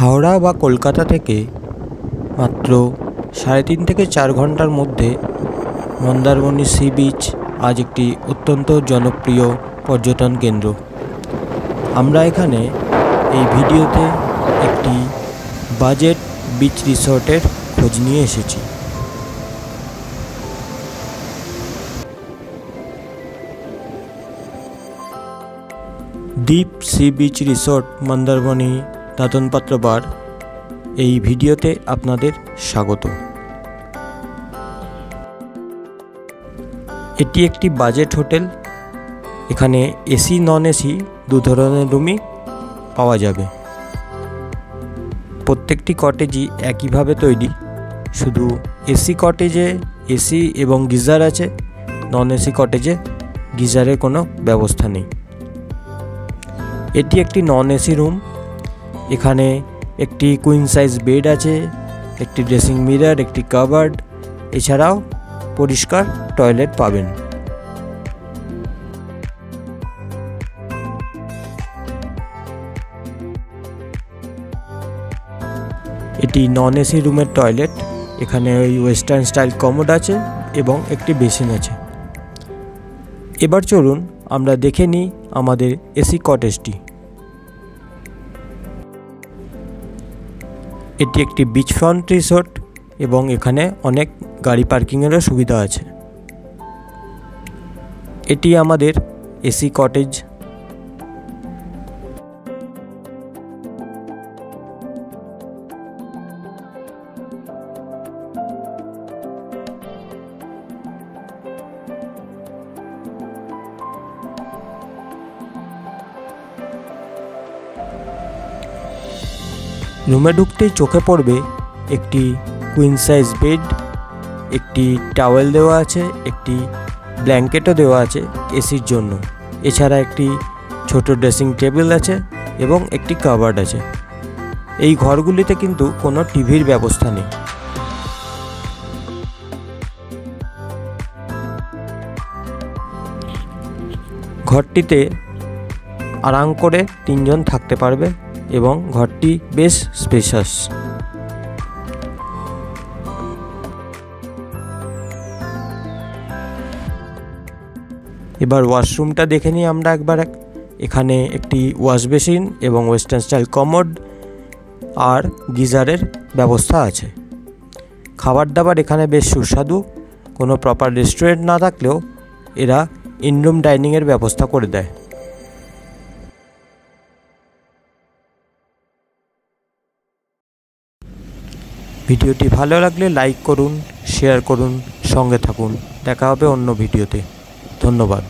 হাওড়া বা কলকাতা থেকে মাত্র 3.5 থেকে 4 ঘন্টার মধ্যে মন্দারমণি সি বিচ আজ একটি অত্যন্ত জনপ্রিয় পর্যটন কেন্দ্র। আমরা এখানে এই ভিডিওতে একটি বাজেট বিচ রিসর্টের খোঁজ নিয়ে এসেছি। দ্বীপ sea beach resort Mandarmani Dantan পাত্র বার এই ভিডিওতে আপনাদের স্বাগত। এটি একটি বাজেট হোটেল। এখানে এসি নন এসি দু ধরনের রুমই পাওয়া যাবে। প্রত্যেকটি কটেজই একইভাবে তৈরি, শুধু এসি কটেজে এসি এবং গিজার আছে, নন এসি কটেজে গিজারের কোনো ব্যবস্থা নেই। এটি একটি নন এসি রুম। এখানে একটি কুইন সাইজ বেড আছে, একটি ড্রেসিং মিরর, একটি কাবার্ড, এছাড়াও পরিষ্কার টয়লেট পাবেন। এটি নন এসি রুমের টয়লেট। এখানে ওই ওয়েস্টার্ন স্টাইল কমোড আছে এবং একটি বেসিন আছে। এবার চলুন আমরা দেখে নিই আমাদের এসি কটেজটি। এটি একটি বিচ ফ্রন্ট রিসোর্ট এবং এখানে অনেক গাড়ি পার্কিংয়েরও সুবিধা আছে। এটি আমাদের এসি কটেজ। রুমে ঢুকতেই চোখে পড়বে একটি কুইন সাইজ বেড, একটি টাওয়েল দেওয়া আছে, একটি ব্ল্যাঙ্কেটও দেওয়া আছে এসির জন্য। এছাড়া একটি ছোট ড্রেসিং টেবিল আছে এবং একটি কাবার্ড আছে। এই ঘরগুলিতে কিন্তু কোনো টিভির ব্যবস্থা নেই। ঘরটিতে আরাম করে 3 জন থাকতে পারবে এবং ঘরটি বেশ স্পেশাস। এবার ওয়াশরুমটা দেখে নিই আমরা একবার। এখানে একটি ওয়াশ বেসিন এবং ওয়েস্টার্ন স্টাইল কমোড আর গিজারের ব্যবস্থা আছে। খাবার দাবার এখানে বেশ সুস্বাদু। কোনো প্রপার রেস্টুরেন্ট না থাকলেও এরা ইনরুম ডাইনিংয়ের ব্যবস্থা করে দেয়। ভিডিওটি ভালো লাগলে লাইক করুন, শেয়ার করুন, সঙ্গে থাকুন। দেখা হবে অন্য ভিডিওতে। ধন্যবাদ।